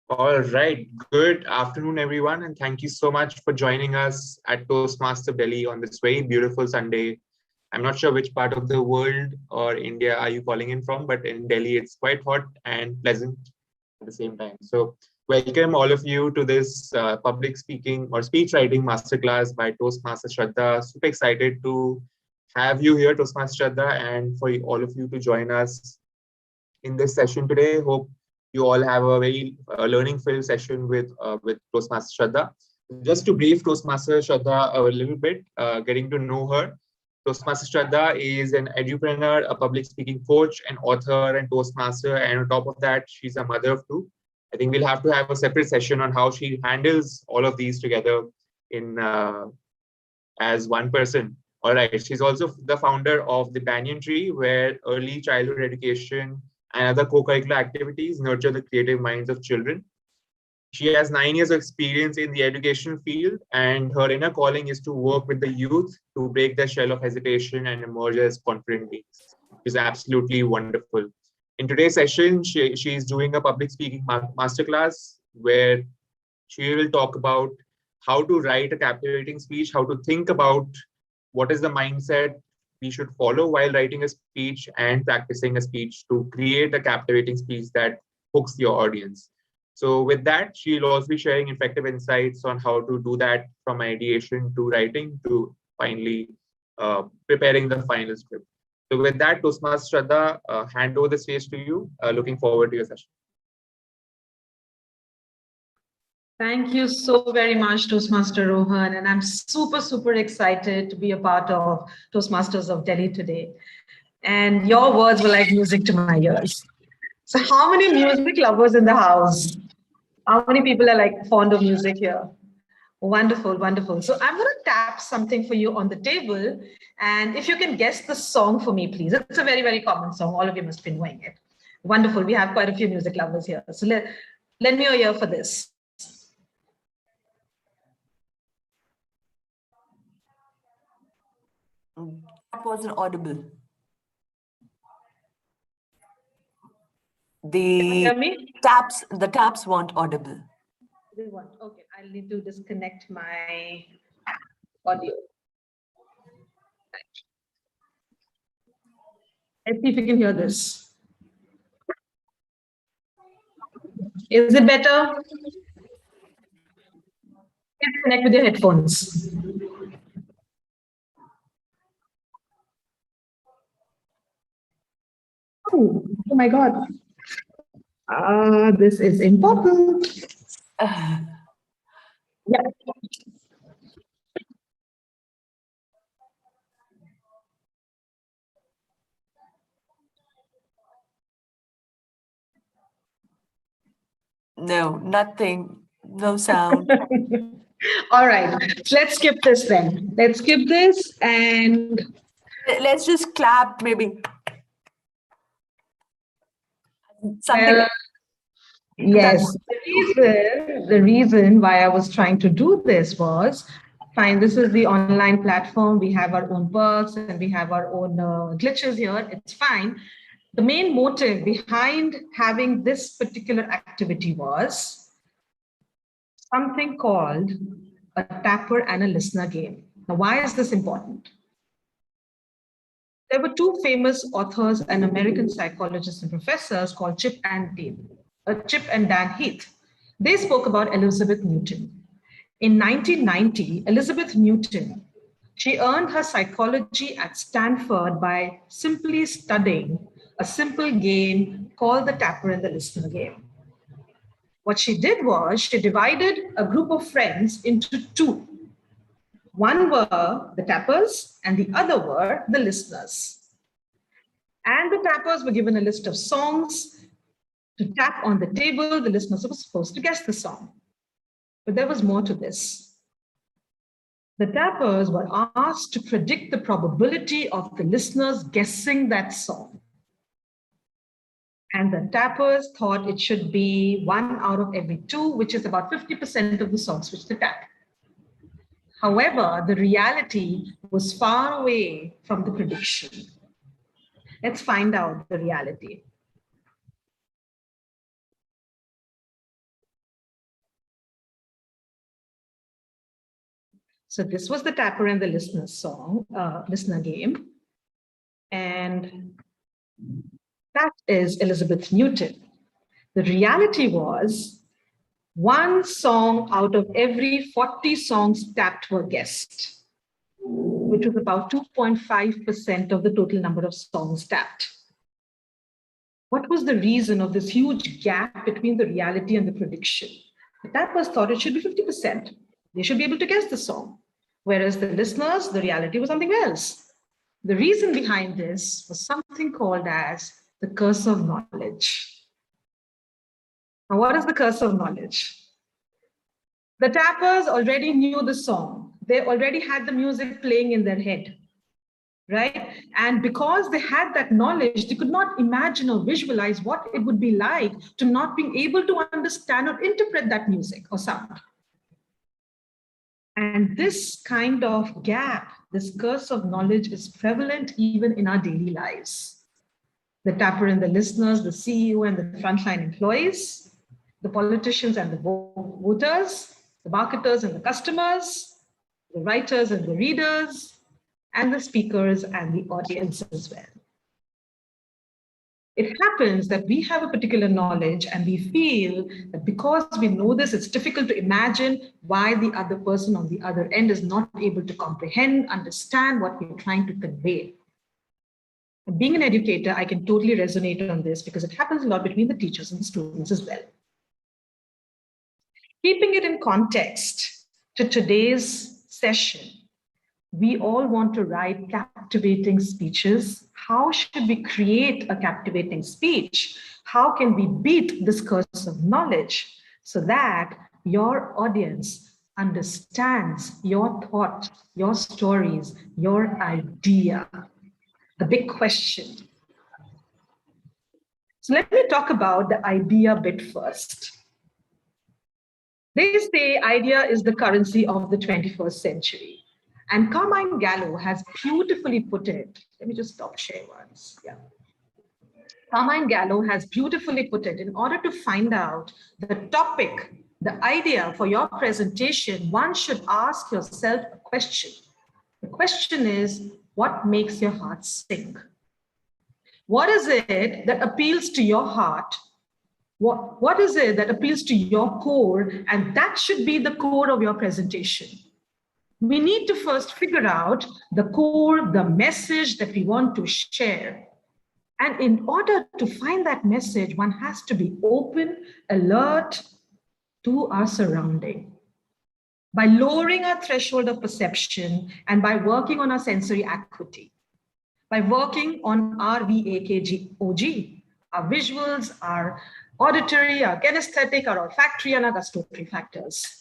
All right. Good afternoon, everyone, and thank you so much for joining us at Toastmaster Delhi on this very beautiful Sunday. I'm not sure which part of the world or India are you calling in from, but in Delhi, it's quite hot and pleasant at the same time. So, welcome all of you to this public speaking or speech writing masterclass by Toastmaster Shradha. Super excited to have you here, Toastmaster Shradha, and for all of you to join us in this session today. Hope you all have a very learning filled session with Toastmaster Shradha. Just to brief Toastmaster Shradha a little bit, getting to know her. Toastmaster Shradha is an edupreneur, a public speaking coach, an author, and Toastmaster. And on top of that, she's a mother of two. I think we'll have to have a separate session on how she handles all of these together in as one person. All right. She's also the founder of the Banyan Tree, where early childhood education and other co-curricular activities nurture the creative minds of children. She has 9 years of experience in the education field, and her inner calling is to work with the youth to break their shell of hesitation and emerge as confident beings. She's absolutely wonderful. In today's session, she's doing a public speaking masterclass where she will talk about how to write a captivating speech, how to think about what is the mindset we should follow while writing a speech and practicing a speech to create a captivating speech that hooks your audience. So with that, she'll also be sharing effective insights on how to do that from ideation to writing to finally preparing the final script. So with that, Toastmaster Shradha, hand over the stage to you. Looking forward to your session. Thank you so very much, Toastmaster Rohan. And I'm super excited to be a part of Toastmasters of Delhi today. And your words were like music to my ears. So how many music lovers in the house? How many people are like fond of music here? Wonderful. So I'm going to tap something for you on the table. And if you can guess the song for me, please. It's a very common song. All of you must be knowing it. Wonderful. We have quite a few music lovers here. So lend me your ear for this. That wasn't audible. The taps weren't audible. They weren't. Okay, I'll need to disconnect my audio. Let's see if you can hear this. Is it better? Please connect with your headphones. Oh my God. This is important. Yeah. No, nothing. No sound. All right. Let's skip this then. Let's skip this and let's just clap maybe. Something. Yes. The reason why I was trying to do this was, fine, this is the online platform. We have our own perks and we have our own glitches here. It's fine. The main motive behind having this particular activity was something called a tapper and a listener game. Now, why is this important? There were two famous authors and American psychologists and professors called Chip and Dan Heath. They spoke about Elizabeth Newton. In 1990, Elizabeth Newton, she earned her psychology at Stanford by simply studying a simple game called the tapper and the listener game. What she did was she divided a group of friends into two. One were the tappers and the other were the listeners. And the tappers were given a list of songs to tap on the table. The listeners were supposed to guess the song. But there was more to this. The tappers were asked to predict the probability of the listeners guessing that song. And the tappers thought it should be 1 out of every 2, which is about 50% of the songs which they tap. However, the reality was far away from the prediction. Let's find out the reality. So this was the Tapper and the Listener song, listener game. And that is Elizabeth Newton. The reality was one song out of every 40 songs tapped were guessed, which was about 2.5% of the total number of songs tapped. What was the reason of this huge gap between the reality and the prediction? The tappers thought it should be 50%. They should be able to guess the song. Whereas the listeners, the reality was something else. The reason behind this was something called as the curse of knowledge. Now, what is the curse of knowledge? The tappers already knew the song. They already had the music playing in their head, right? And because they had that knowledge, they could not imagine or visualize what it would be like to not being able to understand or interpret that music or sound. And this kind of gap, this curse of knowledge is prevalent even in our daily lives. The tapper and the listeners, the CEO and the frontline employees, the politicians and the voters, the marketers and the customers, the writers and the readers, and the speakers and the audience as well. It happens that we have a particular knowledge and we feel that because we know this, it's difficult to imagine why the other person on the other end is not able to comprehend, understand what we're trying to convey. And being an educator, I can totally resonate on this because it happens a lot between the teachers and the students as well. Keeping it in context to today's session, we all want to write captivating speeches. How should we create a captivating speech? How can we beat this curse of knowledge so that your audience understands your thought, your stories, your idea? The big question. So let me talk about the idea bit first. They say idea is the currency of the 21st century. And Carmine Gallo has beautifully put it. Let me just stop sharing once. Yeah. Carmine Gallo has beautifully put it. In order to find out the topic, the idea for your presentation, one should ask yourself a question. The question is, what makes your heart sing? What is it that appeals to your heart? What is it that appeals to your core? And that should be the core of your presentation. We need to first figure out the core, the message that we want to share. And in order to find that message, one has to be open, alert to our surrounding. By lowering our threshold of perception and by working on our sensory acuity, by working on our VAKG, our visuals, our auditory, our kinesthetic, our olfactory, and our gustatory factors.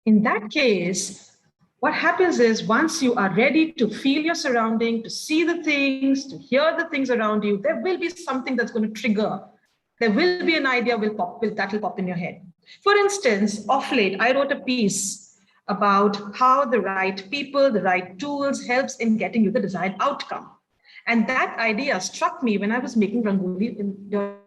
In that case, what happens is once you are ready to feel your surrounding, to see the things, to hear the things around you, there will be something that's going to trigger. There will be an idea that will pop in your head. For instance, off late, I wrote a piece about how the right people, the right tools helps in getting you the desired outcome. And that idea struck me when I was making Rangoli in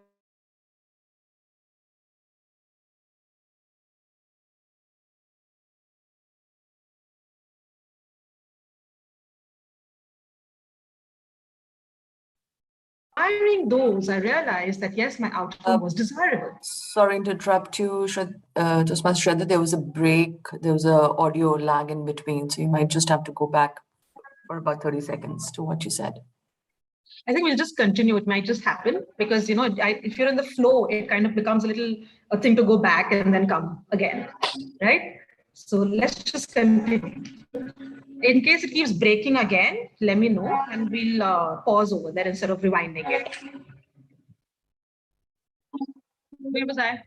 admiring those, I realized that yes, my outcome was desirable. Sorry to interrupt you, Shradha. There was a break. There was a audio lag in between, so you might just have to go back for about 30 seconds to what you said. I think we'll just continue. It might just happen because, you know, if you're in the flow, it kind of becomes a thing to go back and then come again, right? So let's just continue. In case it keeps breaking again, let me know and we'll pause over there instead of rewinding it. Where was I?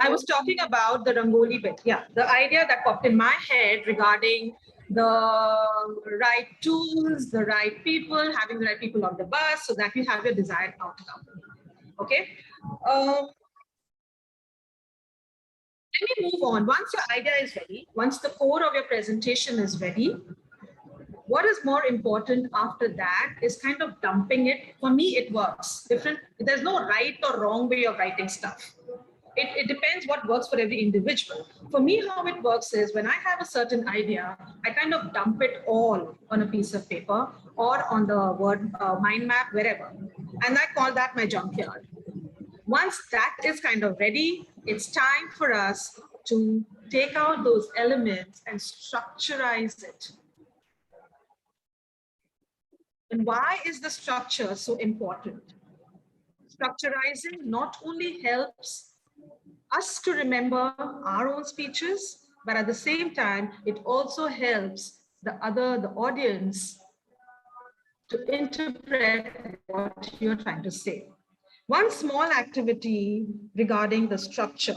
I was talking about the Rangoli bit. Yeah, the idea that popped in my head regarding the right tools, the right people, having the right people on the bus so that you have your desired outcome. Okay. Let me move on. Once your idea is ready, once the core of your presentation is ready, What is more important after that is kind of dumping it. For me, it works different. There's no right or wrong way of writing stuff. It depends what works for every individual. For me, how it works is when I have a certain idea, I kind of dump it all on a piece of paper or on the word mind map, wherever. And I call that my junkyard. Once that is kind of ready, it's time for us to take out those elements and structurize it. And why is the structure so important? Structurizing not only helps us to remember our own speeches, but at the same time, it also helps the audience to interpret what you're trying to say. One small activity regarding the structure.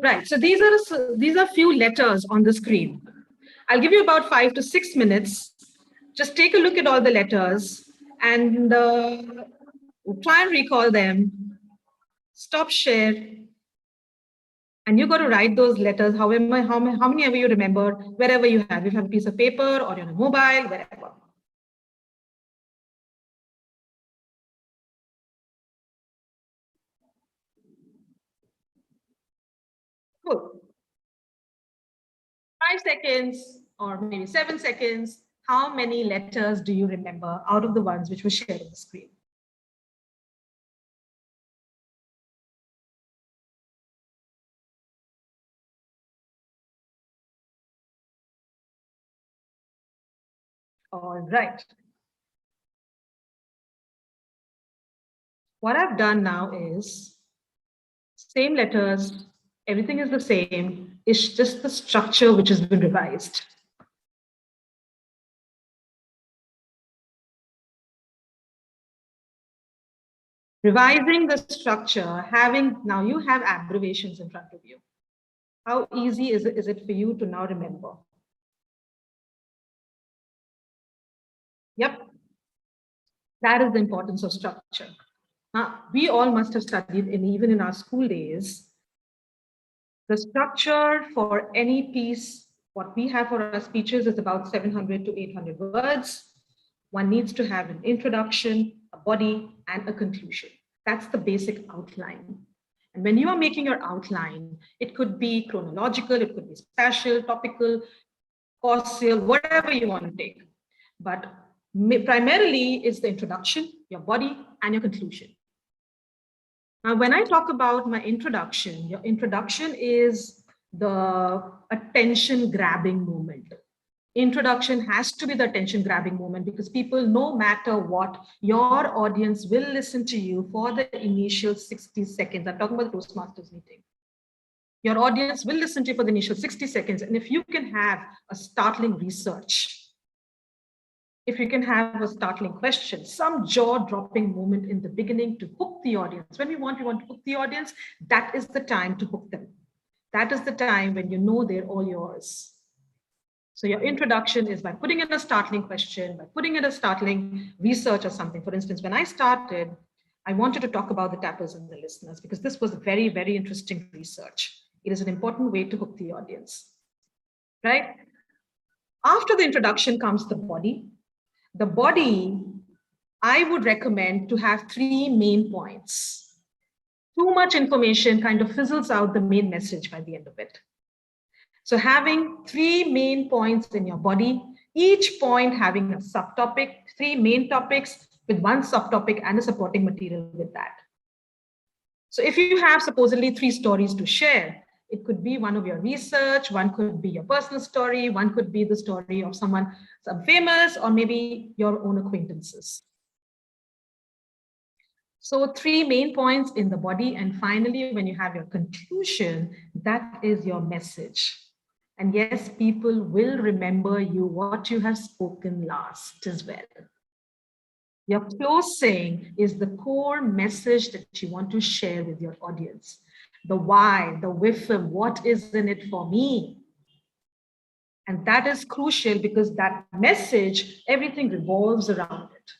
Right, so these are few letters on the screen. I'll give you about 5 to 6 minutes. Just take a look at all the letters and try and recall them. Stop share. And you got to write those letters, how many ever you remember, wherever you have. If you have a piece of paper or on a mobile, wherever. Cool. 5 seconds or maybe 7 seconds. How many letters do you remember out of the ones which were shared on the screen? All right. What I've done now is same letters, everything is the same. It's just the structure which has been revised. Revising the structure, now you have abbreviations in front of you. How easy is it for you to now remember? Yep. That is the importance of structure. We all must have studied, even in our school days, the structure for any piece, what we have for our speeches is about 700 to 800 words. One needs to have an introduction, a body, and a conclusion. That's the basic outline. And when you are making your outline, it could be chronological, it could be spatial, topical, causal, whatever you want to take. But primarily it's the introduction, your body, and your conclusion. Now, when I talk about my introduction, your introduction is the attention grabbing moment. Introduction has to be the attention grabbing moment because people, no matter what, your audience will listen to you for the initial 60 seconds. I'm talking about the Toastmasters meeting. Your audience will listen to you for the initial 60 seconds. And if you can have a startling research, if you can have a startling question, some jaw-dropping moment in the beginning to hook the audience. When we want to hook the audience, that is the time to hook them. That is the time when you know they're all yours. So your introduction is by putting in a startling question, by putting in a startling research or something. For instance, when I started, I wanted to talk about the tappers and the listeners because this was very, very interesting research. It is an important way to hook the audience, right? After the introduction comes the body. The body, I would recommend to have 3 main points. Too much information kind of fizzles out the main message by the end of it. So having 3 main points in your body, each point having a subtopic, 3 main topics with 1 subtopic and a supporting material with that. So if you have supposedly 3 stories to share, it could be one of your research, one could be your personal story, one could be the story of some famous, or maybe your own acquaintances. So 3 main points in the body. And finally, when you have your conclusion, that is your message. And yes, people will remember you what you have spoken last as well. Your closing is the core message that you want to share with your audience. The why, the whiffum, what is in it for me? And that is crucial because that message, everything revolves around it.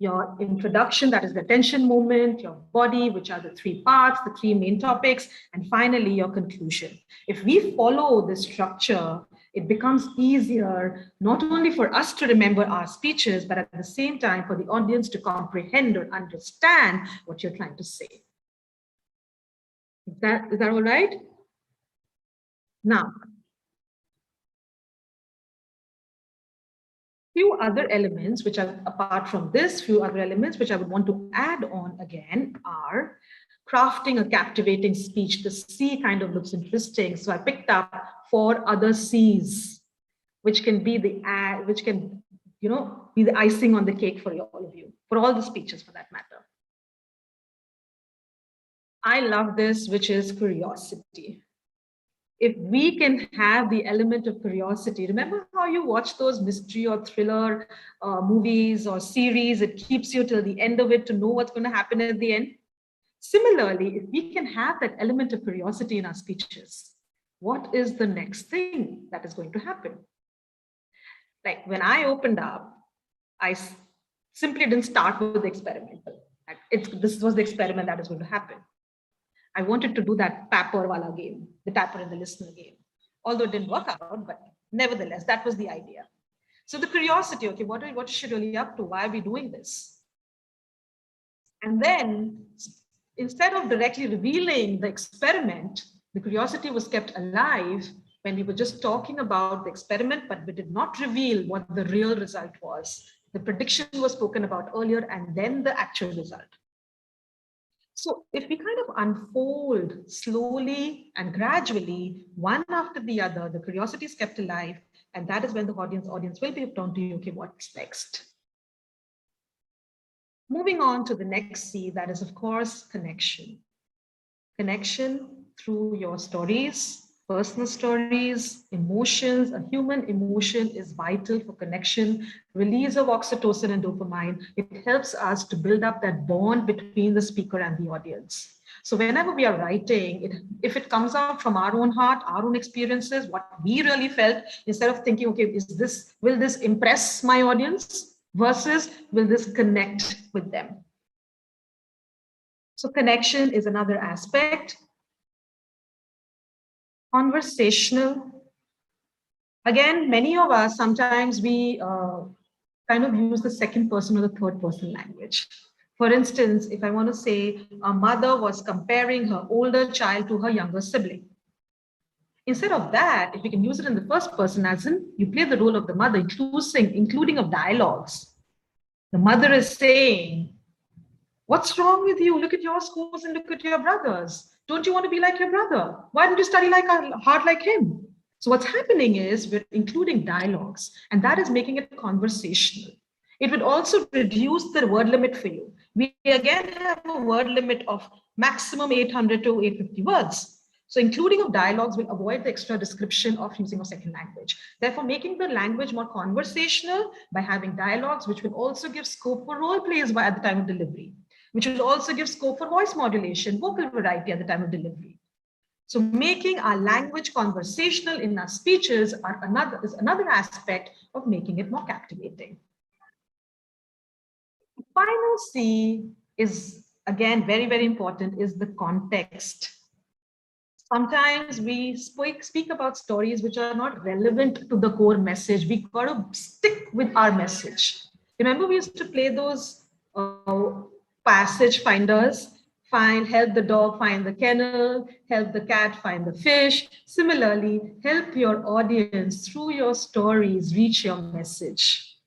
your introduction, that is the attention movement, your body, which are the three parts, the three main topics, and finally your conclusion. If we follow this structure, it becomes easier not only for us to remember our speeches, but at the same time for the audience to comprehend or understand what you're trying to say. Is that all right? Now, few other elements which are apart from this, few other elements which I would want to add on again are crafting a captivating speech. The C kind of looks interesting, so I picked up 4 other C's, which can be the be the icing on the cake for all of you, for all the speeches for that matter. I love this, which is curiosity. If we can have the element of curiosity, remember how you watch those mystery or thriller movies or series, it keeps you till the end of it to know what's going to happen at the end. Similarly, if we can have that element of curiosity in our speeches, what is the next thing that is going to happen? Like when I opened up, I simply didn't start with the experimental. This was the experiment that is going to happen. I wanted to do that tapper wala game, the tapper and the listener game. Although it didn't work out, but nevertheless, that was the idea. So the curiosity, okay, what is she really up to? Why are we doing this? And then instead of directly revealing the experiment, the curiosity was kept alive when we were just talking about the experiment, but we did not reveal what the real result was. The prediction was spoken about earlier and then the actual result. So if we kind of unfold slowly and gradually, one after the other, the curiosity is kept alive, and that is when the audience will be drawn to you, okay, what's next? Moving on to the next C, that is, of course, connection. Connection through your stories, personal stories, emotions. A human emotion is vital for connection, release of oxytocin and dopamine. It helps us to build up that bond between the speaker and the audience. So whenever we are writing, if it comes out from our own heart, our own experiences, what we really felt, instead of thinking, okay, will this impress my audience versus will this connect with them? So connection is another aspect. Conversational. Again, many of us, sometimes we kind of use the second person or the third person language. For instance, if I want to say a mother was comparing her older child to her younger sibling. Instead of that, if we can use it in the first person, as in you play the role of the mother, including of dialogues. The mother is saying, what's wrong with you? Look at your scores and look at your brothers. Don't you want to be like your brother? Why don't you study hard like him? So what's happening is we're including dialogues, and that is making it conversational. It would also reduce the word limit for you. We again have a word limit of maximum 800 to 850 words. So including of dialogues will avoid the extra description of using a second language. Therefore, making the language more conversational by having dialogues, which will also give scope for role plays at the time of delivery, which will also give scope for voice modulation, vocal variety at the time of delivery. So making our language conversational in our speeches is another aspect of making it more captivating. The final C is, again, very, very important, is the context. Sometimes we speak about stories which are not relevant to the core message. We got to stick with our message. Remember, we used to play those passage finders, help the dog find the kennel, help the cat find the fish. Similarly, help your audience through your stories reach your message.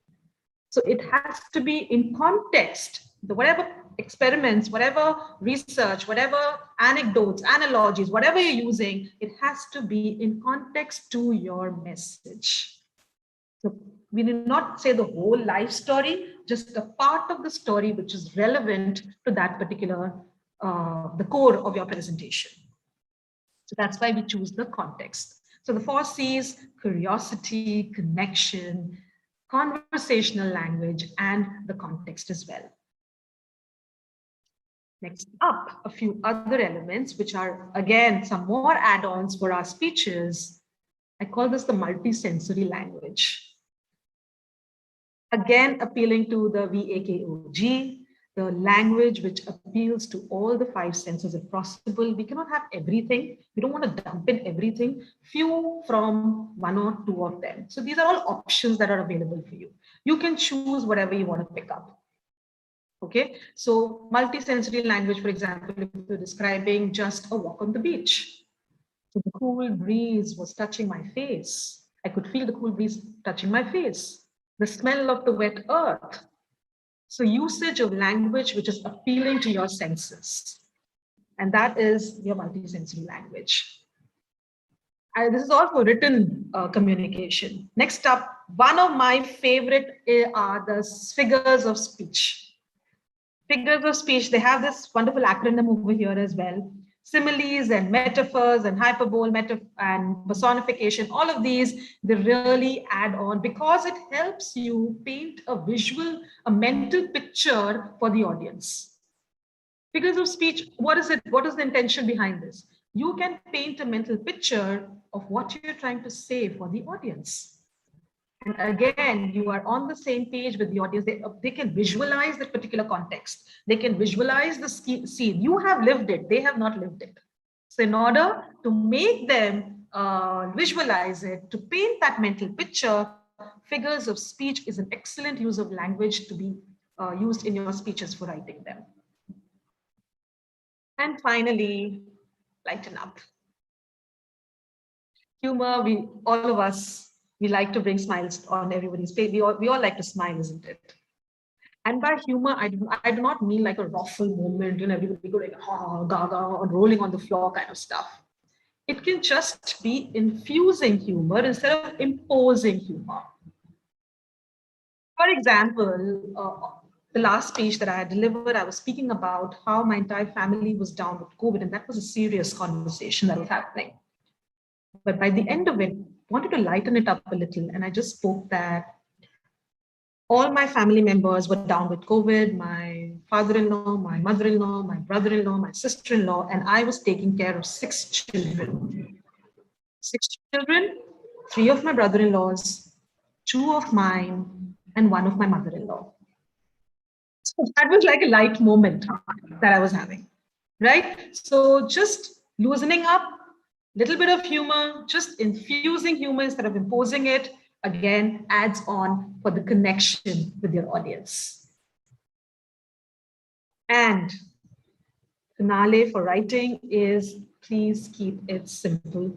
So it has to be in context. Whatever experiments, whatever research, whatever anecdotes, analogies, whatever you're using, it has to be in context to your message. So we did not say the whole life story, just a part of the story which is relevant to that particular, the core of your presentation. So that's why we choose the context. So the 4 C's: curiosity, connection, conversational language, and the context as well. Next up, a few other elements, which are, again, some more add-ons for our speeches. I call this the multisensory language. Again, appealing to the VAKOG, the language which appeals to all the five senses if possible. We cannot have everything. We don't want to dump in everything. Few from one or two of them. So these are all options that are available for you. You can choose whatever you want to pick up. Okay, so multisensory language, for example, if you're describing just a walk on the beach. So the cool breeze was touching my face. I could feel the cool breeze touching my face. The smell of the wet earth. So usage of language which is appealing to your senses. And that is your multisensory language. This is all for written communication. Next up, one of my favorite are the figures of speech. Figures of speech, they have this wonderful acronym over here as well. Similes and metaphors and hyperbole and personification, all of these, they really add on because it helps you paint a visual, a mental picture for the audience. Figures of speech, what is it? What is the intention behind this? You can paint a mental picture of what you're trying to say for the audience. And again, you are on the same page with the audience. They can visualize that particular context. They can visualize the scene. You have lived it. They have not lived it. So in order to make them visualize it, to paint that mental picture, figures of speech is an excellent use of language to be used in your speeches for writing them. And finally, lighten up. Humor, all of us, we like to bring smiles on everybody's face. We all like to smile, isn't it? And by humor, I do not mean like a ruffle moment, everybody going gaga or rolling on the floor kind of stuff. It can just be infusing humor instead of imposing humor. For example, the last speech that I had delivered, I was speaking about how my entire family was down with COVID, and that was a serious conversation that was happening. But by the end of it, I wanted to lighten it up a little. And I just spoke that all my family members were down with COVID, my father-in-law, my mother-in-law, my brother-in-law, my sister-in-law, and I was taking care of 6 children. 6 children, 3 of my brother-in-laws, 2 of mine, and 1 of my mother-in-law. So that was like a light moment that I was having, right? So just loosening up, little bit of humor, just infusing humor instead of imposing it, again, adds on for the connection with your audience. And finale for writing is please keep it simple.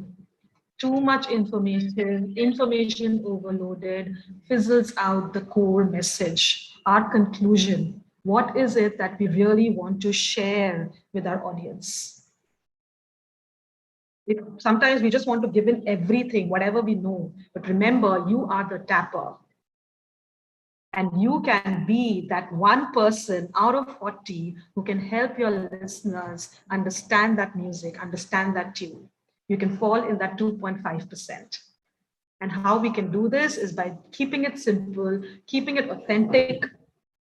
Too much information overloaded, fizzles out the core message, our conclusion. What is it that we really want to share with our audience? Sometimes we just want to give in everything, whatever we know. But remember, you are the tapper. And you can be that one person out of 40 who can help your listeners understand that music, understand that tune. You can fall in that 2.5%. And how we can do this is by keeping it simple, keeping it authentic.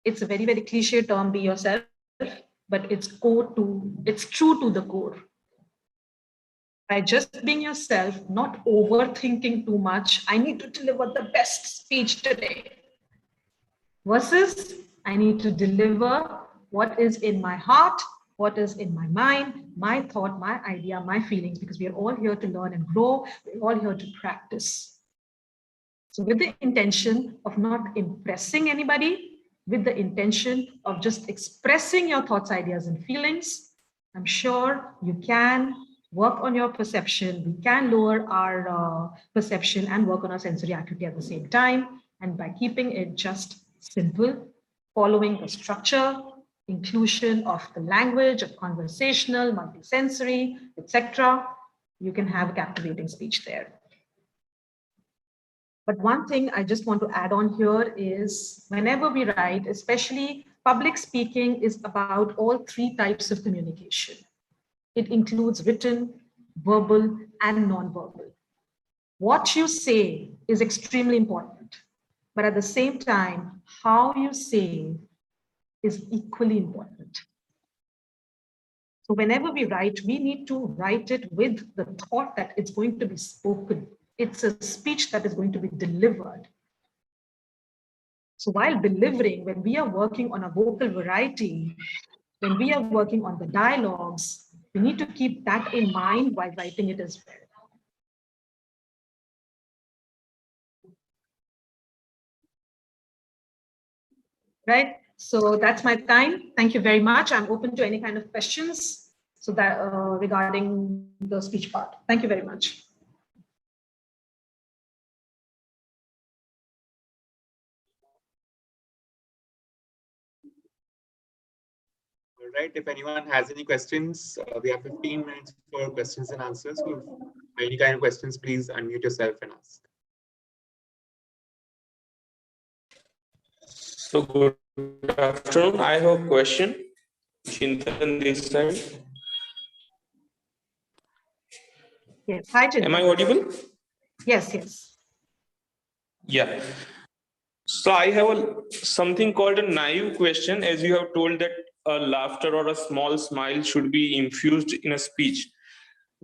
It's a very, very cliche term, be yourself, but it's true to the core. By just being yourself, not overthinking too much. I need to deliver the best speech today. Versus, I need to deliver what is in my heart, what is in my mind, my thought, my idea, my feelings, because we are all here to learn and grow. We're all here to practice. So with the intention of not impressing anybody, with the intention of just expressing your thoughts, ideas, and feelings, I'm sure you can work on your perception. We can lower our perception and work on our sensory acuity at the same time. And by keeping it just simple, following the structure, inclusion of the language, of conversational, multisensory, etc., you can have a captivating speech there. But one thing I just want to add on here is whenever we write, especially public speaking is about all 3 types of communication. It includes written, verbal, and non-verbal. What you say is extremely important, but at the same time, how you say is equally important. So whenever we write, we need to write it with the thought that it's going to be spoken. It's a speech that is going to be delivered. So while delivering, when we are working on a vocal variety, when we are working on the dialogues, we need to keep that in mind while writing it as well. Right? So that's my time. Thank you very much. I'm open to any kind of questions so that regarding the speech part. Thank you very much. All right. If anyone has any questions, we have 15 minutes for questions and answers. So if any kind of questions, please unmute yourself and ask. So good afternoon. I have a question. Chintan this side. Yes. Hi, Chintan. Am I audible? Yes, yes. Yeah. So I have something called a naive question, as you have told that a laughter or a small smile should be infused in a speech.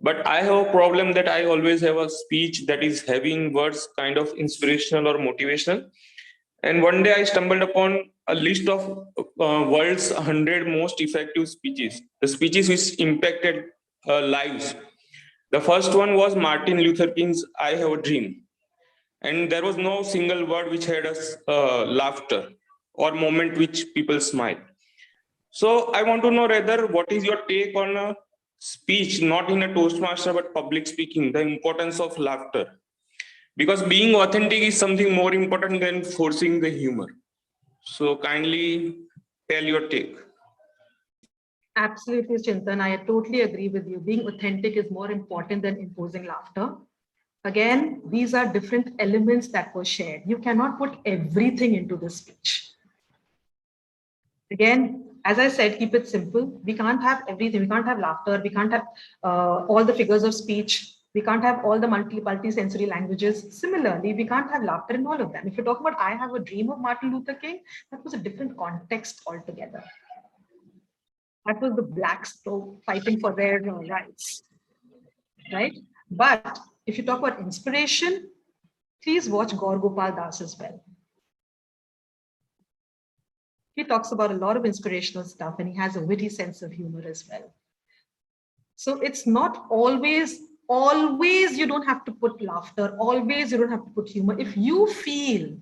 But I have a problem that I always have a speech that is having words kind of inspirational or motivational. And one day I stumbled upon a list of world's 100 most effective speeches, the speeches which impacted lives. The first one was Martin Luther King's I Have a Dream. And there was no single word which had a laughter or moment which people smiled. So I want to know rather what is your take on a speech, not in a Toastmaster, but public speaking, the importance of laughter. Because being authentic is something more important than forcing the humor. So kindly tell your take. Absolutely, Chintan. I totally agree with you. Being authentic is more important than imposing laughter. Again, these are different elements that were shared. You cannot put everything into the speech. Again, as I said, keep it simple. We can't have everything. We can't have laughter. We can't have all the figures of speech. We can't have all the multi-sensory languages. Similarly, we can't have laughter in all of them. If you talk about I Have a Dream of Martin Luther King, that was a different context altogether. That was the blacks fighting for their rights, right? But if you talk about inspiration, please watch Gaur Gopal Das as well. He talks about a lot of inspirational stuff and he has a witty sense of humor as well. So it's not always you don't have to put laughter, always you don't have to put humor. If you feel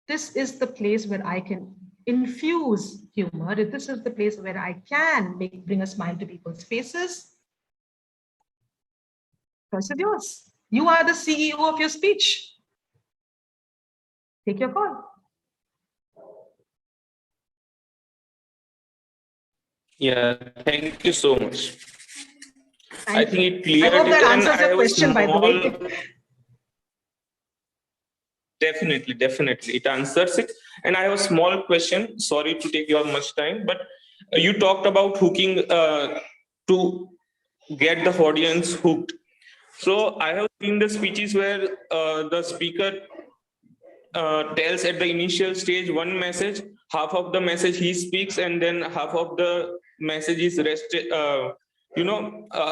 this is the place where I can infuse humor, if this is the place where I can bring a smile to people's faces, choice is yours. You are the CEO of your speech. Take your call. Yeah, thank you so much. I think it I cleared hope that it, and answers I your have question, a by the small. way. Definitely, it answers it. And I have a small question. Sorry to take your much time, but you talked about hooking to get the audience hooked. So I have seen the speeches where the speaker tells at the initial stage one message, half of the message he speaks, and then half of the message is a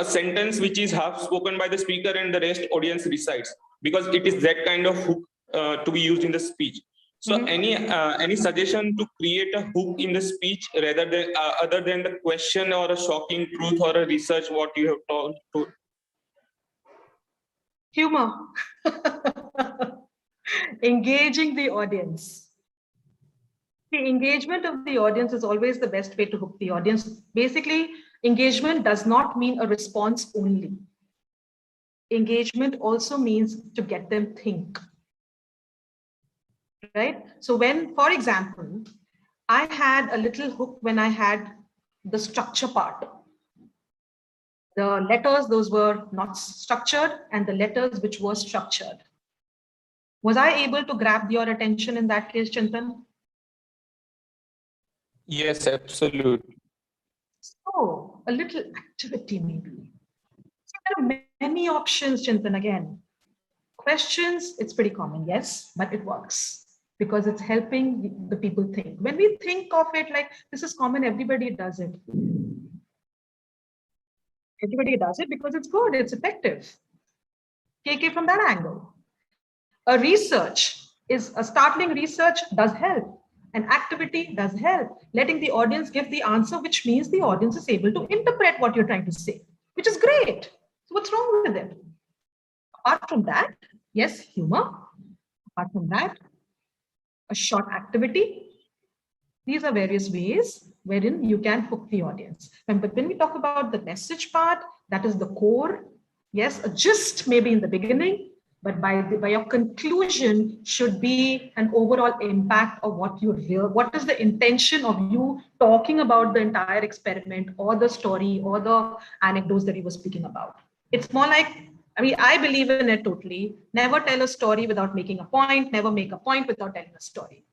sentence which is half spoken by the speaker and the rest audience recites, because it is that kind of hook to be used in the speech. So any suggestion to create a hook in the speech rather than other than the question or a shocking truth or a research what you have told to? Humor. Engaging the audience. The engagement of the audience is always the best way to hook the audience. Basically, engagement does not mean a response only. Engagement also means to get them think. Right? So when, for example, I had a little hook when I had the structure part. The letters, those were not structured, and the letters which were structured. Was I able to grab your attention in that case, Chintan? Yes, absolutely. So a little activity maybe. So there are many options, Chintan, again. Questions, it's pretty common, yes, but it works because it's helping the people think. When we think of it like this is common, everybody does it. Everybody does it because it's good, it's effective. Take it from that angle. A startling research does help. An activity does help. Letting the audience give the answer, which means the audience is able to interpret what you're trying to say, which is great. So what's wrong with it? Apart from that, yes, humor. Apart from that, a short activity. These are various ways wherein you can hook the audience. But when we talk about the message part, that is the core. Yes, a gist maybe in the beginning, but by your conclusion should be an overall impact of what you hear. What is the intention of you talking about the entire experiment or the story or the anecdotes that you were speaking about? It's more like, I believe in it totally. Never tell a story without making a point. Never make a point without telling a story.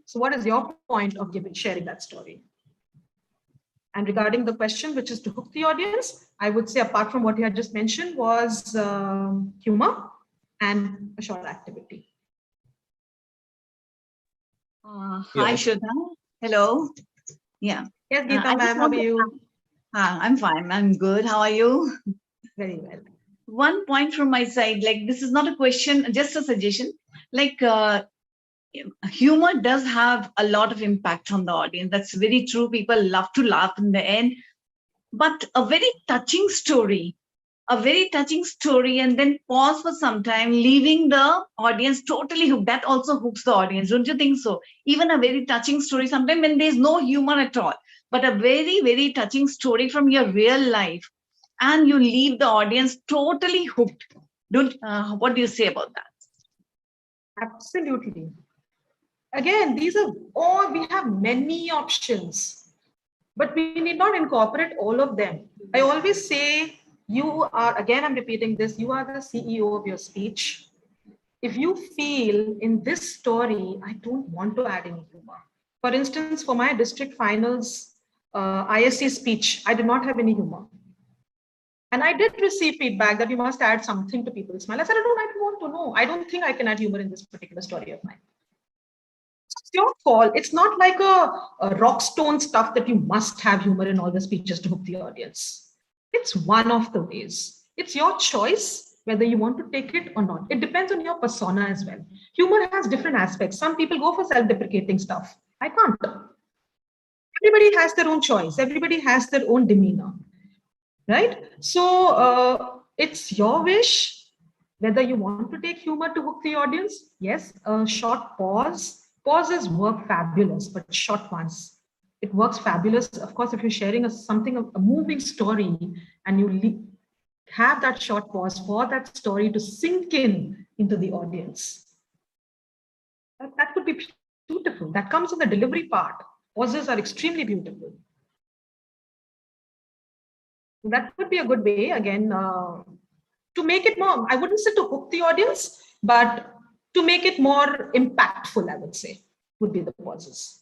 So what is your point of sharing that story? And regarding the question, which is to hook the audience, I would say apart from what you had just mentioned was humor and a short activity. Hi, Shradha. Hello. Yeah. Yes, Geeta, ma'am, how are you? I'm fine. I'm good. How are you? Very well. One point from my side, like this is not a question, just a suggestion. Like humor does have a lot of impact on the audience. That's very true. People love to laugh in the end. But a very touching story, and then pause for some time, leaving the audience totally hooked. That also hooks the audience. Don't you think so? Even a very touching story, sometimes when there's no humor at all, but a very, very touching story from your real life, and you leave the audience totally hooked. What do you say about that? Absolutely. Again, these are all, we have many options, but we need not incorporate all of them. I always say, you are, again, I'm repeating this, you are the CEO of your speech. If you feel in this story, I don't want to add any humor. For instance, for my district finals ISC speech, I did not have any humor. And I did receive feedback that you must add something to people's smile. I said, I don't want to know. I don't think I can add humor in this particular story of mine. It's your call. It's not like a rock stone stuff that you must have humor in all the speeches to hook the audience. It's one of the ways. It's your choice whether you want to take it or not. It depends on your persona as well. Humor has different aspects. Some people go for self-deprecating stuff. I can't. Everybody has their own choice. Everybody has their own demeanor, right? So it's your wish whether you want to take humor to hook the audience. Yes, a short pause. Pauses work fabulous, but short ones. It works fabulous. Of course, if you're sharing a moving story and you have that short pause for that story to sink into the audience. That could be beautiful. That comes in the delivery part. Pauses are extremely beautiful. That would be a good way, again, to make it more, I wouldn't say to hook the audience, but to make it more impactful, I would say, would be the pauses.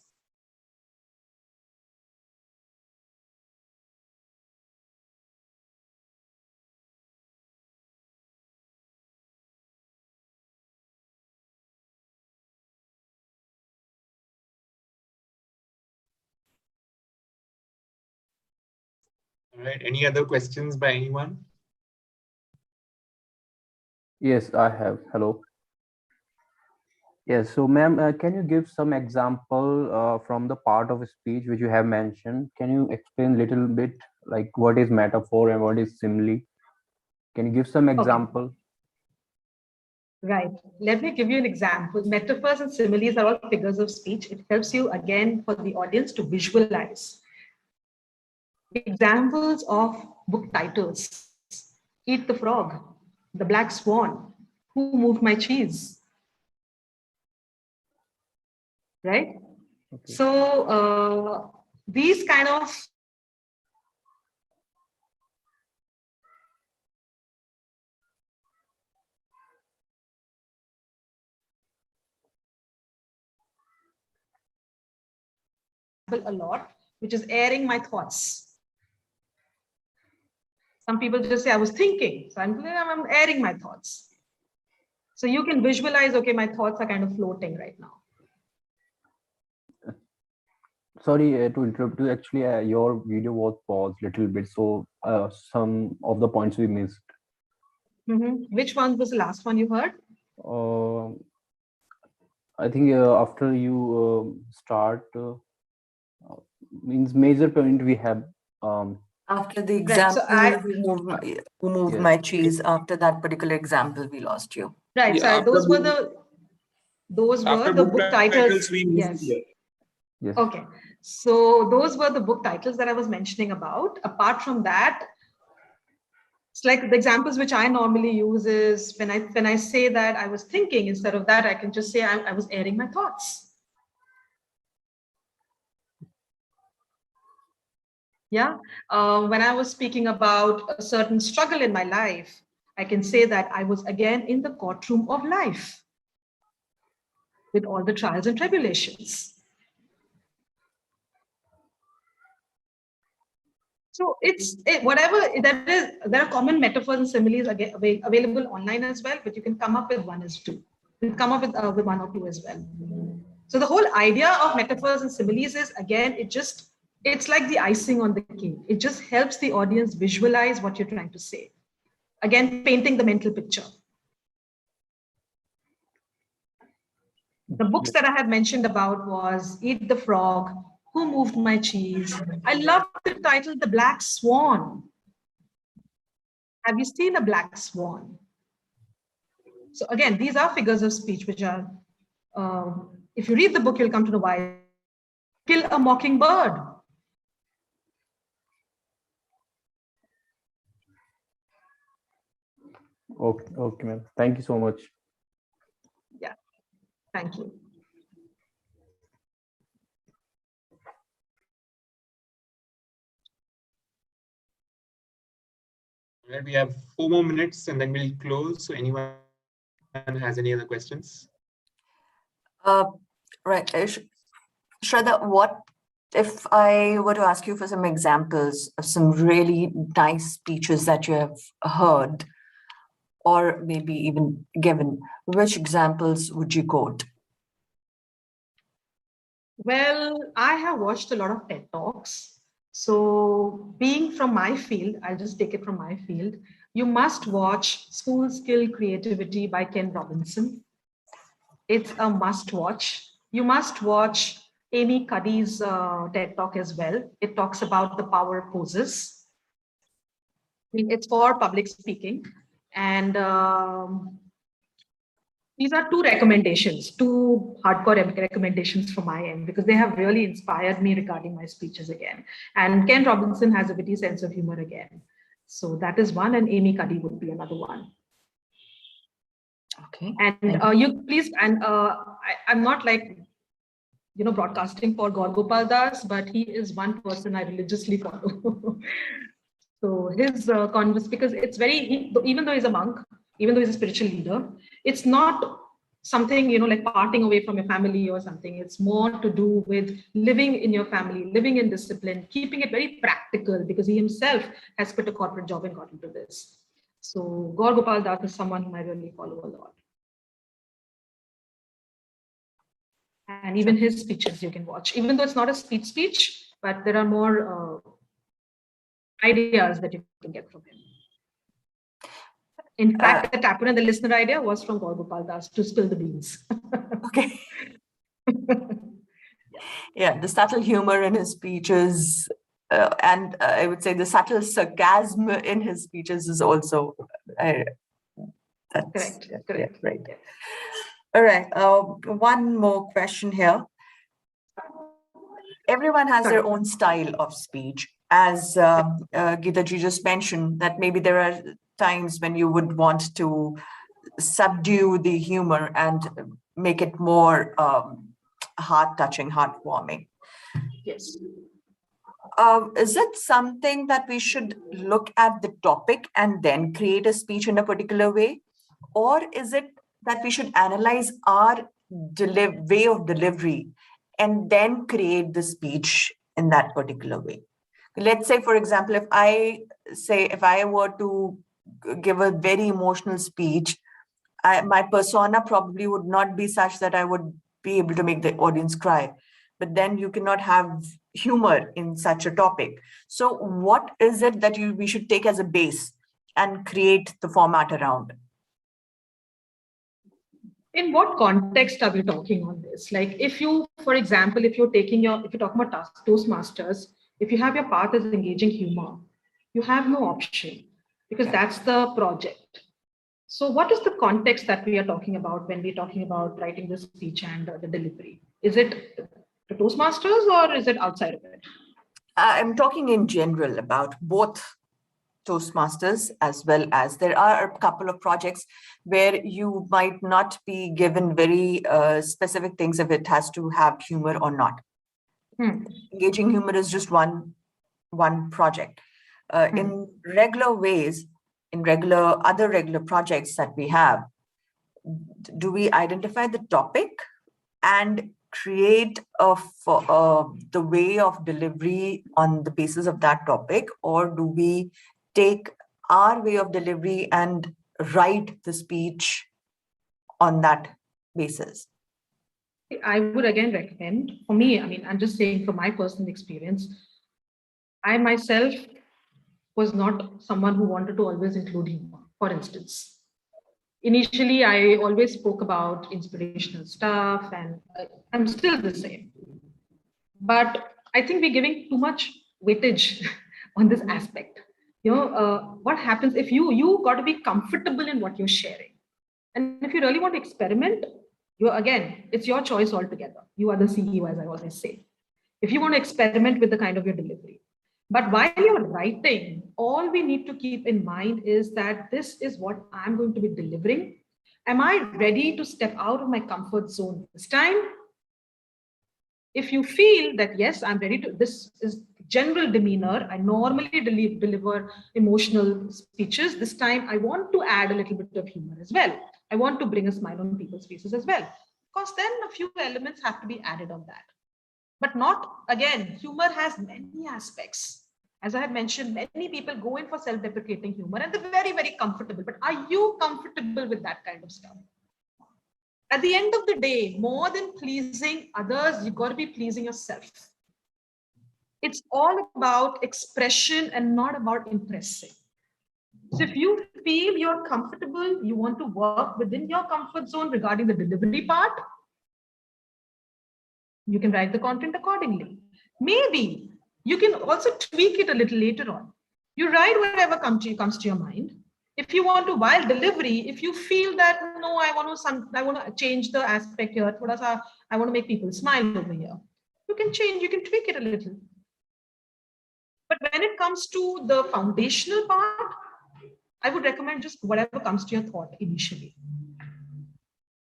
All right. Any other questions by anyone? Yes, I have. Hello. Yes, so ma'am, can you give some example from the part of a speech which you have mentioned? Can you explain a little bit like what is metaphor and what is simile? Can you give some example? Okay. Right. Let me give you an example. Metaphors and similes are all figures of speech. It helps you, again, for the audience to visualize. Examples of book titles: Eat the Frog, The Black Swan, Who Moved My Cheese? Right? Okay. So these kind of a lot, which is airing my thoughts. Some people just say, I was thinking. So I'm airing my thoughts. So you can visualize, okay, my thoughts are kind of floating right now. Sorry to interrupt you. Actually, your video was paused a little bit. So some of the points we missed. Which one was the last one you heard? I think after you start, means major point we have. After the Right. So example, who moved Yes. my cheese, after that particular example, we lost you. right. Yeah, So after those were after the book book titles, titles. we moved Yes. here. Yes. Okay. So those were the book titles that I was mentioning about. Apart from that, it's like the examples which I normally use is when I say that I was thinking, instead of that, I can just say I was airing my thoughts. Yeah. When I was speaking about a certain struggle in my life, I can say that I was again in the courtroom of life with all the trials and tribulations. So whatever that is, there are common metaphors and similes available online as well, but you can come up with one as two. You can come up with one or two as well. So the whole idea of metaphors and similes is, again, it's like the icing on the cake. It just helps the audience visualize what you're trying to say. Again, painting the mental picture. The books that I had mentioned about was Eat the Frog, Who Moved My Cheese. I love the title, The Black Swan. Have you seen a black swan? So again, these are figures of speech, which are, if you read the book, you'll come to know why. Kill a mockingbird. Okay, ma'am. Thank you so much. Yeah, thank you. We have 4 more minutes and then we'll close. So anyone has any other questions? Right. Shradha, what if I were to ask you for some examples of some really nice speeches that you have heard or maybe even given? Which examples would you quote? Well, I have watched a lot of TED Talks. So being from my field, I'll just take it from my field. You must watch School Skill Creativity by Ken Robinson. It's a must watch. You must watch Amy Cuddy's TED Talk as well. It talks about the power poses. I mean, it's for public speaking. And these are two recommendations, two hardcore recommendations from my end, because they have really inspired me regarding my speeches again. And Ken Robinson has a witty sense of humor again. So that is one, and Amy Cuddy would be another one. Okay. And you please, and I'm not like, broadcasting for Gaur Gopal Das, but he is one person I religiously follow. So his converse, because it's even though he's a monk, even though he's a spiritual leader, it's not something, like parting away from your family or something. It's more to do with living in your family, living in discipline, keeping it very practical, because he himself has quit a corporate job and got into this. So Gaur Gopal Das is someone whom I really follow a lot. And even his speeches you can watch, even though it's not a speech, but there are more ideas that you can get from him. In fact, the tapper and the listener idea was from Gaur Gopal Das, to spill the beans. Okay. Yeah, the subtle humor in his speeches, and I would say the subtle sarcasm in his speeches is also Correct. Yeah, right. All right. One more question here. Everyone has their own style of speech. As Geeta ji just mentioned, that maybe there are times when you would want to subdue the humor and make it more heart-touching, heartwarming. Yes. Is it something that we should look at the topic and then create a speech in a particular way? Or is it that we should analyze our way of delivery and then create the speech in that particular way? Let's say, for example, if I were to give a very emotional speech, my persona probably would not be such that I would be able to make the audience cry. But then you cannot have humor in such a topic. So what is it that we should take as a base and create the format around? In what context are we talking on this? Like if you, for example, if you're talking about Toastmasters, if you have your path as engaging humor, you have no option because that's the project. So what is the context that we are talking about when we're talking about writing the speech and the delivery? Is it the Toastmasters or is it outside of it? I'm talking in general about both Toastmasters, as well as there are a couple of projects where you might not be given very specific things if it has to have humor or not. Engaging humor is just one project. In regular ways, in other regular projects that we have, do we identify the topic and create the way of delivery on the basis of that topic, or do we take our way of delivery and write the speech on that basis? I would again recommend, for me, I mean, I'm just saying from my personal experience, I myself was not someone who wanted to always include humor. For instance, initially, I always spoke about inspirational stuff, and I'm still the same. But I think we're giving too much weightage on this aspect. What happens if you got to be comfortable in what you're sharing, and if you really want to experiment, it's your choice altogether. You are the CEO, as I always say. If you want to experiment with the kind of your delivery. But while you're writing, all we need to keep in mind is that this is what I'm going to be delivering. Am I ready to step out of my comfort zone this time? If you feel that, yes, I'm ready to, this is general demeanor, I normally deliver emotional speeches. This time, I want to add a little bit of humor as well. I want to bring a smile on people's faces as well. Because then a few elements have to be added on that. But not, again, humor has many aspects. As I had mentioned, many people go in for self-deprecating humor and they're very, very comfortable. But are you comfortable with that kind of stuff? At the end of the day, more than pleasing others, you've got to be pleasing yourself. It's all about expression and not about impressing. So if you feel you're comfortable, you want to work within your comfort zone regarding the delivery part, you can write the content accordingly. Maybe you can also tweak it a little later on. You write whatever comes to your mind. If you want to, while delivery, if you feel that, no, I want to change the aspect here, I want to make people smile over here. You can tweak it a little. But when it comes to the foundational part, I would recommend just whatever comes to your thought initially.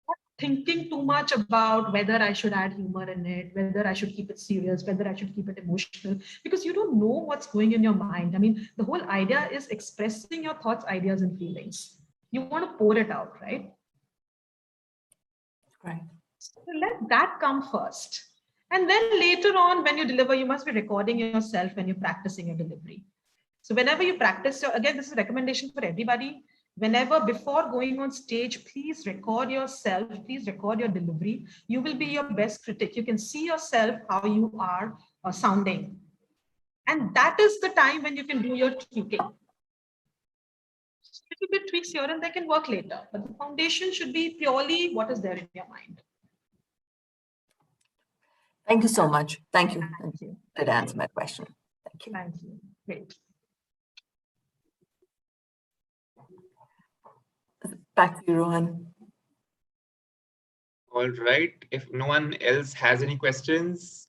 Not thinking too much about whether I should add humor in it, whether I should keep it serious, whether I should keep it emotional, because you don't know what's going in your mind. I mean, the whole idea is expressing your thoughts, ideas, and feelings. You want to pour it out, right? Right. So let that come first. And then later on, when you deliver, you must be recording yourself when you're practicing your delivery. So whenever you practice, again, this is a recommendation for everybody. Whenever, before going on stage, please record yourself, please record your delivery. You will be your best critic. You can see yourself how you are sounding. And that is the time when you can do your tweaking. A little bit tweaks here and they can work later. But the foundation should be purely what is there in your mind. Thank you so much. Thank you. Thank you. That answered my question. Thank you. Thank you. Great. Back to you, Rohan. All right. If no one else has any questions,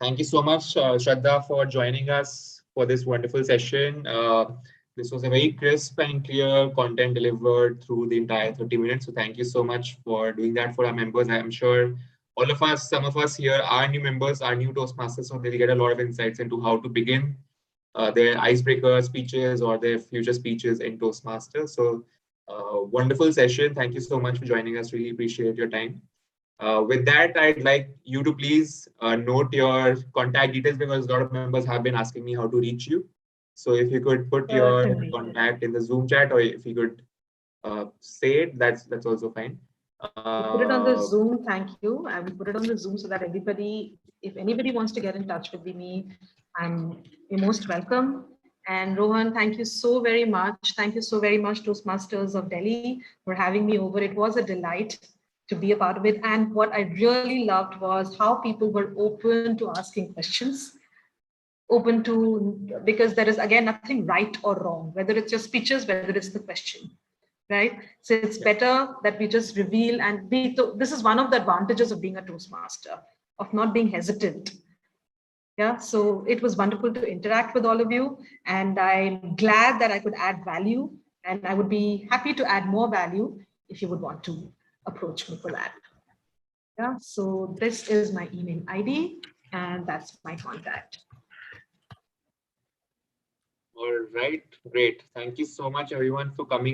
thank you so much, Shradha, for joining us for this wonderful session. This was a very crisp and clear content delivered through the entire 30 minutes. So thank you so much for doing that for our members. I'm sure all of us, some of us here are new members, are new Toastmasters, so they'll get a lot of insights into how to begin their icebreaker speeches or their future speeches in Toastmasters. So wonderful session. Thank you so much for joining us. Really appreciate your time. With that, I'd like you to please note your contact details because a lot of members have been asking me how to reach you. So if you could put your contact in the Zoom chat, or if you could say it, that's also fine. Put it on the Zoom. Thank you. I will put it on the Zoom so that everybody, if anybody wants to get in touch with me, you're most welcome. And Rohan, thank you so very much. Thank you so very much, Toastmasters of Delhi, for having me over. It was a delight to be a part of it. And what I really loved was how people were open to asking questions, open to, because there is, again, nothing right or wrong, whether it's your speeches, whether it's the question, right? So it's better that we just reveal and be, this is one of the advantages of being a Toastmaster, of not being hesitant. Yeah, so it was wonderful to interact with all of you, and I'm glad that I could add value, and I would be happy to add more value if you would want to approach me for that. Yeah, so this is my email ID, and that's my contact. All right, great. Thank you so much, everyone, for coming